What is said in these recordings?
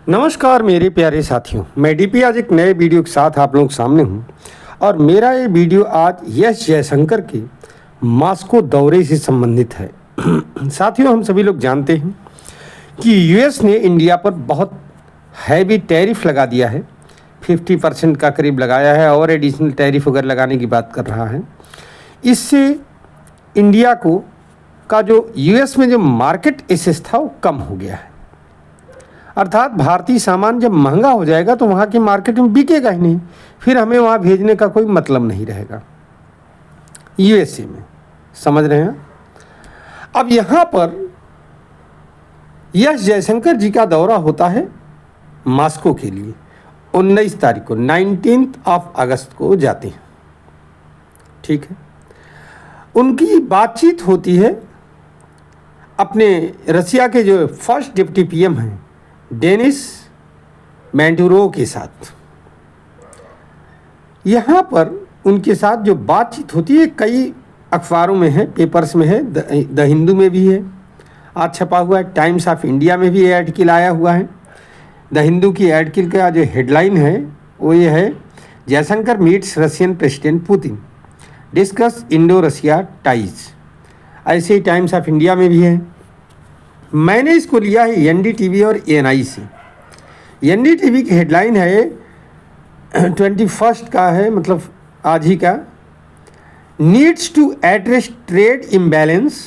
नमस्कार मेरे प्यारे साथियों, मैं डीपी आज एक नए वीडियो के साथ आप लोगों के सामने हूं और मेरा ये वीडियो आज एस जयशंकर के मॉस्को दौरे से संबंधित है। साथियों, हम सभी लोग जानते हैं कि यूएस ने इंडिया पर बहुत हैवी टैरिफ लगा दिया है, 50% का करीब लगाया है और एडिशनल टैरिफ वगैरह लगाने की बात कर रहा है। इससे इंडिया को का जो यूएस में जो मार्केट एक्सेस था वो कम हो गया है। अर्थात भारतीय सामान जब महंगा हो जाएगा तो वहाँ की मार्केट में बिकेगा ही नहीं, फिर हमें वहाँ भेजने का कोई मतलब नहीं रहेगा यूएसए में। समझ रहे हैं? अब यहाँ पर एस जयशंकर जी का दौरा होता है मॉस्को के लिए। 19 तारीख को 19 अगस्त को जाते हैं। ठीक है, उनकी बातचीत होती है अपने रसिया के जो फर्स्ट डिप्टी पीएम हैं डेनिस मैंटुरोव के साथ। यहाँ पर उनके साथ जो बातचीत होती है कई अखबारों में है, पेपर्स में है, द हिंदू में भी है, आज छपा हुआ है, टाइम्स ऑफ इंडिया में भी आर्टिकल आया हुआ है। द हिंदू की आर्टिकल का जो हेडलाइन है वो ये है, Jaishankar meets Russian president Putin, discuss Indo Russia ties. ऐसे ही टाइम्स ऑफ इंडिया में भी है। मैंने इसको लिया है एनडीटीवी और एएनआई से। एनडीटीवी की हेडलाइन है 21 का है, मतलब आज ही का, needs to address trade imbalance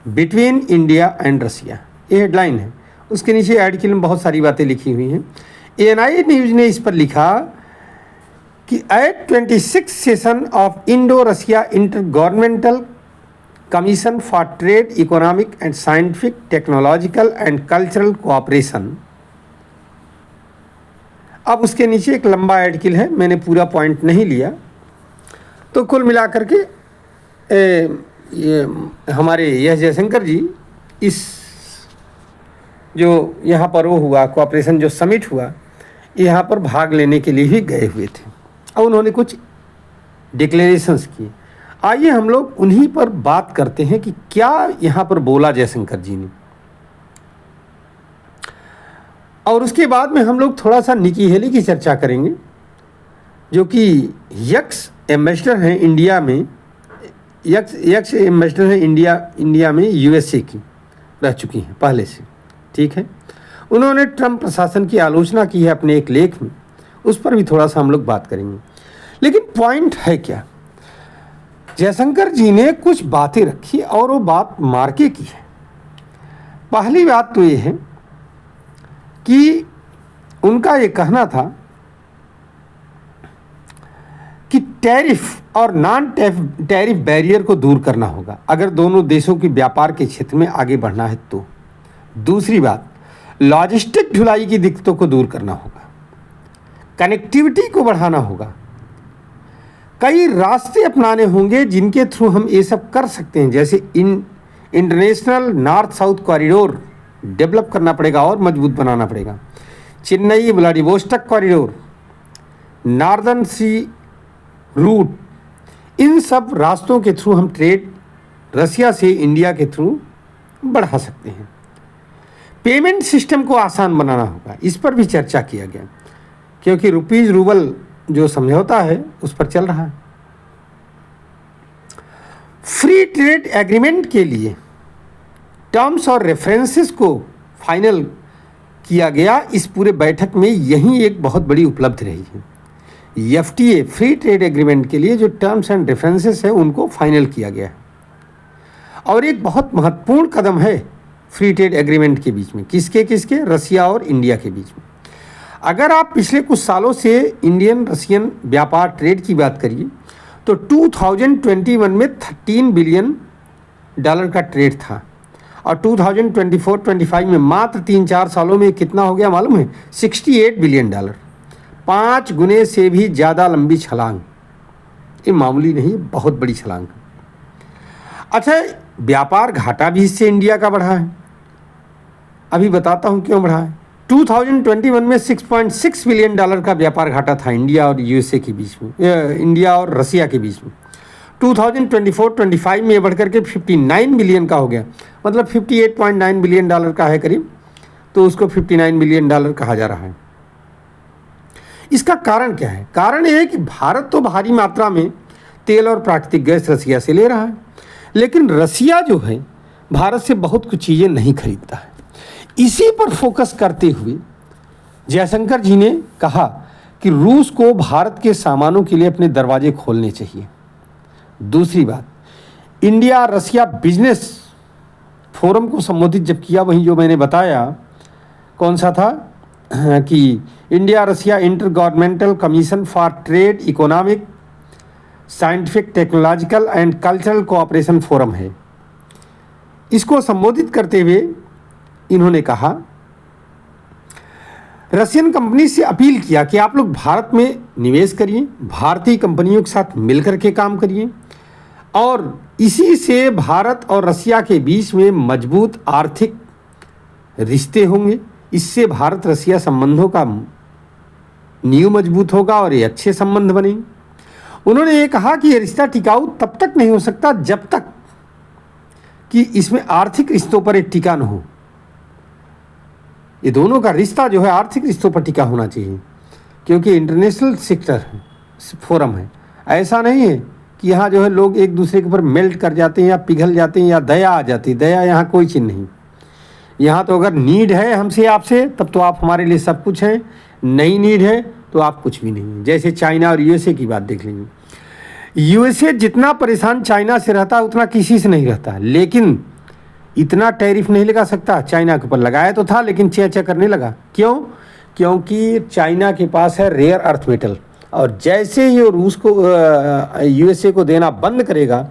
between India and Russia. ये हेडलाइन है। उसके नीचे आर्टिकल में बहुत सारी बातें लिखी हुई हैं। एएनआई न्यूज़ ने इस पर लिखा कि at 26 session of Indo Russia inter governmental commission for trade, economic and scientific, technological and cultural cooperation. अब उसके नीचे एक लंबा आर्टिकल है, मैंने पूरा पॉइंट नहीं लिया। तो कुल मिलाकर के ये हमारे एस जयशंकर जी इस जो यहाँ पर वो हुआ कोऑपरेशन जो समिट हुआ, यहाँ पर भाग लेने के लिए ही गए हुए थे और उन्होंने कुछ डिक्लेरेशंस किए। आइए हम लोग उन्हीं पर बात करते हैं कि क्या यहाँ पर बोला जयशंकर जी ने, और उसके बाद में हम लोग थोड़ा सा निकी हेली की चर्चा करेंगे, जो कि यक्स एम्बेसडर हैं इंडिया में, यक्स एम्बेसडर हैं इंडिया में यूएसए की, रह चुकी हैं पहले से। ठीक है, उन्होंने ट्रंप प्रशासन की आलोचना की है अपने एक लेख में, उस पर भी थोड़ा सा हम लोग बात करेंगे। लेकिन पॉइंट है क्या, जयशंकर जी ने कुछ बातें रखी और वो बात मार्के की है। पहली बात तो ये है कि उनका ये कहना था कि टैरिफ और नॉन टैरिफ बैरियर को दूर करना होगा अगर दोनों देशों की व्यापार के क्षेत्र में आगे बढ़ना है तो। दूसरी बात, लॉजिस्टिक ढुलाई की दिक्कतों को दूर करना होगा, कनेक्टिविटी को बढ़ाना होगा, कई रास्ते अपनाने होंगे जिनके थ्रू हम ये सब कर सकते हैं, जैसे international north south corridor develop करना पड़ेगा और मजबूत बनाना पड़ेगा, चेन्नई व्लादिवोस्टोक कॉरिडोर, नॉर्दर्न सी रूट, इन सब रास्तों के थ्रू हम ट्रेड रसिया से इंडिया के थ्रू बढ़ा सकते हैं। पेमेंट सिस्टम को आसान बनाना होगा, इस पर भी चर्चा किया गया, क्योंकि रुपीज रूबल जो समझौता है उस पर चल रहा है। फ्री ट्रेड एग्रीमेंट के लिए टर्म्स और रेफरेंसेस को फाइनल किया गया। इस पूरे बैठक में यही एक बहुत बड़ी उपलब्धि रही है। एफटीए फ्री ट्रेड एग्रीमेंट के लिए जो टर्म्स एंड रेफरेंसेस है उनको फाइनल किया गया है और एक बहुत महत्वपूर्ण कदम है फ्री ट्रेड एग्रीमेंट के बीच में। किसके रसिया और इंडिया के बीच में। अगर आप पिछले कुछ सालों से इंडियन रशियन व्यापार ट्रेड की बात करिए तो 2021 में $13 बिलियन का ट्रेड था और 2024-25 में मात्र 3-4 सालों में कितना हो गया मालूम है? $68 बिलियन। 5 गुने से भी ज़्यादा लंबी छलांग। ये मामूली नहीं, बहुत बड़ी छलांग। अच्छा, व्यापार घाटा भी इससे इंडिया का बढ़ा है। अभी बताता हूँ क्यों बढ़ा है। 2021 में $6.6 बिलियन का व्यापार घाटा था इंडिया और यूएसए के बीच में, इंडिया और रसिया के बीच में। 2024-25 में ये बढ़कर के 59 बिलियन का हो गया, मतलब $58.9 बिलियन का है करीब। तो उसको $59 बिलियन कहा जा रहा है। इसका कारण क्या है? कारण यह है कि भारत तो भारी मात्रा में तेल और प्राकृतिक गैस रसिया से ले रहा है, लेकिन रसिया जो है भारत से बहुत कुछ चीज़ें नहीं खरीदता है। इसी पर फोकस करते हुए जयशंकर जी ने कहा कि रूस को भारत के सामानों के लिए अपने दरवाजे खोलने चाहिए। दूसरी बात, इंडिया रसिया बिजनेस फोरम को संबोधित जब किया, वहीं जो मैंने बताया कौन सा था कि India Russia inter governmental commission for trade, economic, scientific, technological and cultural cooperation forum है। इसको संबोधित करते हुए इन्होंने कहा, रशियन कंपनी से अपील किया कि आप लोग भारत में निवेश करिए, भारतीय कंपनियों के साथ मिलकर के काम करिए और इसी से भारत और रसिया के बीच में मजबूत आर्थिक रिश्ते होंगे। इससे भारत रसिया संबंधों का नींव मजबूत होगा और ये अच्छे संबंध बनेंगे। उन्होंने ये कहा कि ये रिश्ता टिकाऊ तब तक नहीं हो सकता जब तक कि इसमें आर्थिक रिश्तों पर एक टिका न हो। ये दोनों का रिश्ता जो है आर्थिक रिश्तों पर टिका होना चाहिए, क्योंकि इंटरनेशनल सेक्टर है, फोरम है। ऐसा नहीं है कि यहाँ जो है लोग एक दूसरे के ऊपर मेल्ट कर जाते हैं या पिघल जाते हैं या दया आ जाती है। दया यहाँ कोई चीज़ नहीं। यहाँ तो अगर नीड है हमसे आपसे तब तो आप हमारे लिए सब कुछ हैं, नहीं नीड है तो आप कुछ भी नहीं। जैसे चाइना और यूएसए की बात देख लीजिए। यूएसए जितना परेशान चाइना से रहता है उतना किसी से नहीं रहता, लेकिन इतना टैरिफ नहीं लगा सकता। चाइना के ऊपर लगाया तो था लेकिन चे करने लगा। क्यों? क्योंकि चाइना के पास है रेयर अर्थ मेटल, और जैसे ही वो रूस को यूएसए को देना बंद करेगा,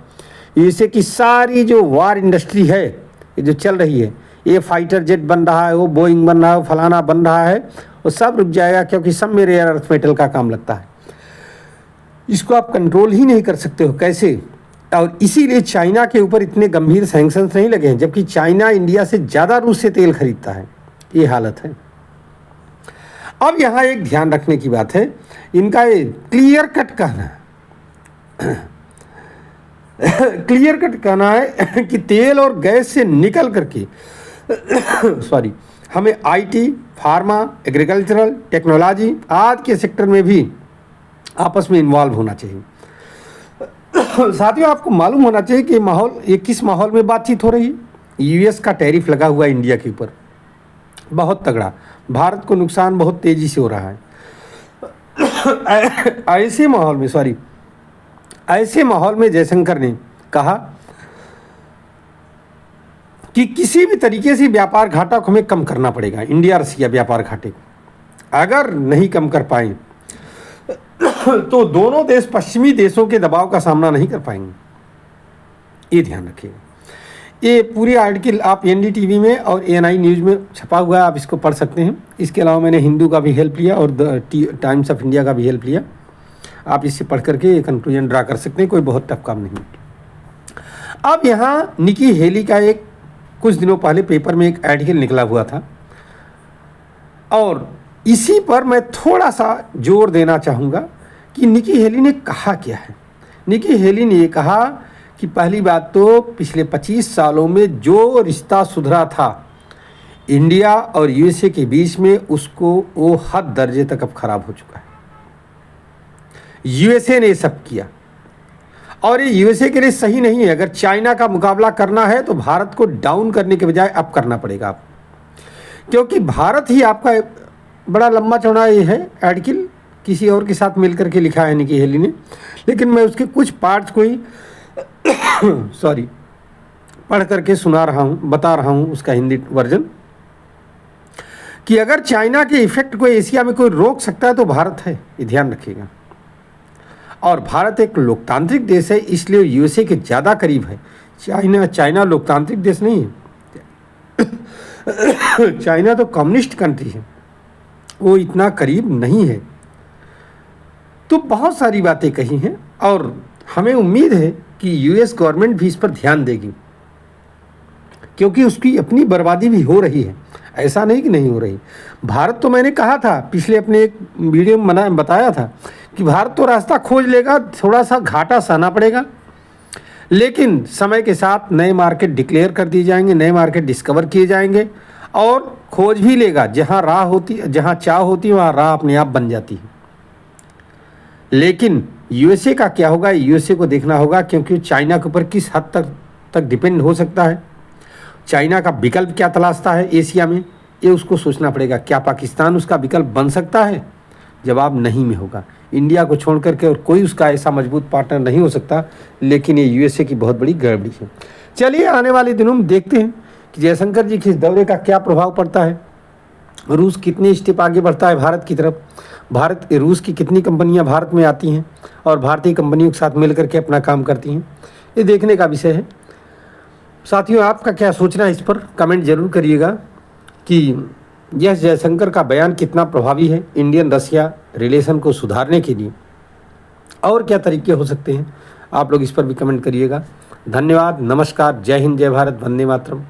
यूएसए की सारी जो वार इंडस्ट्री है ये जो चल रही है, ये फाइटर जेट बन रहा है, वो बोइंग बन रहा है, वो फलाना बन रहा है, वो सब रुक जाएगा, क्योंकि सब में रेयर अर्थ मेटल का काम लगता है। इसको आप कंट्रोल ही नहीं कर सकते हो कैसे? और इसीलिए चाइना के ऊपर इतने गंभीर सैंक्शंस नहीं लगे हैं, जबकि चाइना इंडिया से ज़्यादा रूस से तेल खरीदता है। ये हालत है। अब यहाँ एक ध्यान रखने की बात है, इनका ये क्लियर कट कहना है कि तेल और गैस से निकल करके हमें आईटी, फार्मा, एग्रीकल्चरल, टेक्नोलॉजी आदि के सेक्टर में भी आपस में इन्वॉल्व होना चाहिए। साथियों, आपको मालूम होना चाहिए कि ये किस माहौल में बातचीत हो रही है। यूएस का टैरिफ लगा हुआ है इंडिया के ऊपर, बहुत तगड़ा। भारत को नुकसान बहुत तेजी से हो रहा है। ऐसे माहौल में जयशंकर ने कहा कि किसी भी तरीके से व्यापार घाटा को हमें कम करना पड़ेगा। इंडिया रसिया व्यापार घाटे को अगर नहीं कम कर पाए तो दोनों देश पश्चिमी देशों के दबाव का सामना नहीं कर पाएंगे। ये ध्यान रखिएगा। ये पूरी आर्टिकल आप एनडीटीवी में और एएनआई न्यूज़ में छपा हुआ है, आप इसको पढ़ सकते हैं। इसके अलावा मैंने हिंदू का भी हेल्प लिया और टाइम्स ऑफ इंडिया का भी हेल्प लिया। आप इससे पढ़ करके कंक्लूजन ड्रा कर सकते हैं, कोई बहुत टफ काम नहीं। अब यहाँ निकी हेली का एक कुछ दिनों पहले पेपर में एक आर्टिकल निकला हुआ था, और इसी पर मैं थोड़ा सा जोर देना चाहूँगा कि निकी हेली ने कहा क्या है। निकी हेली ने ये कहा कि पहली बात तो पिछले 25 सालों में जो रिश्ता सुधरा था इंडिया और यूएसए के बीच में, उसको वो हद दर्जे तक अब खराब हो चुका है। यूएसए ने सब किया और ये यूएसए के लिए सही नहीं है। अगर चाइना का मुकाबला करना है तो भारत को डाउन करने के बजाय अप करना पड़ेगा आप, क्योंकि भारत ही आपका बड़ा लंबा चौड़ा ये है आर्टिकल, किसी और के साथ मिलकर के लिखा है निकी हेली ने, लेकिन मैं उसके कुछ पार्ट्स को ही पढ़ करके बता रहा हूँ उसका हिंदी वर्जन, कि अगर चाइना के इफेक्ट को एशिया में कोई रोक सकता है तो भारत है, ये ध्यान रखिएगा। और भारत एक लोकतांत्रिक देश है, इसलिए यूएसए के ज़्यादा करीब है। चाइना लोकतांत्रिक देश नहीं है। चाइना तो कम्युनिस्ट कंट्री है, वो इतना करीब नहीं है। तो बहुत सारी बातें कही हैं और हमें उम्मीद है कि यूएस गवर्नमेंट भी इस पर ध्यान देगी, क्योंकि उसकी अपनी बर्बादी भी हो रही है, ऐसा नहीं कि नहीं हो रही। भारत तो मैंने कहा था पिछले अपने एक वीडियो में बताया था कि भारत तो रास्ता खोज लेगा, थोड़ा सा घाटा सहना पड़ेगा, लेकिन समय के साथ नए मार्केट डिक्लेयर कर दिए जाएंगे, नए मार्केट डिस्कवर किए जाएंगे और खोज भी लेगा। जहाँ राह होती, जहाँ चाह होती है वहाँ राह अपने आप बन जाती है। लेकिन यूएसए का क्या होगा, यूएसए को देखना होगा, क्योंकि चाइना के ऊपर किस हद तक डिपेंड हो सकता है, चाइना का विकल्प क्या तलाशता है एशिया में, ये उसको सोचना पड़ेगा। क्या पाकिस्तान उसका विकल्प बन सकता है? जवाब नहीं में होगा। इंडिया को छोड़ करके और कोई उसका ऐसा मजबूत पार्टनर नहीं हो सकता, लेकिन ये यूएसए की बहुत बड़ी गड़बड़ी है। चलिए आने वाले दिनों में देखते हैं कि जयशंकर जी के इस दौरे का क्या प्रभाव पड़ता है, रूस कितने स्टेप आगे बढ़ता है भारत की तरफ, रूस की कितनी कंपनियां भारत में आती हैं और भारतीय कंपनियों के साथ मिल करके अपना काम करती हैं, ये देखने का विषय है। साथियों, आपका क्या सोचना है इस पर कमेंट जरूर करिएगा कि यह जयशंकर का बयान कितना प्रभावी है इंडियन रशिया रिलेशन को सुधारने के लिए, और क्या तरीके हो सकते हैं, आप लोग इस पर भी कमेंट करिएगा। धन्यवाद, नमस्कार, जय हिंद, जय भारत, वंदे मातरम।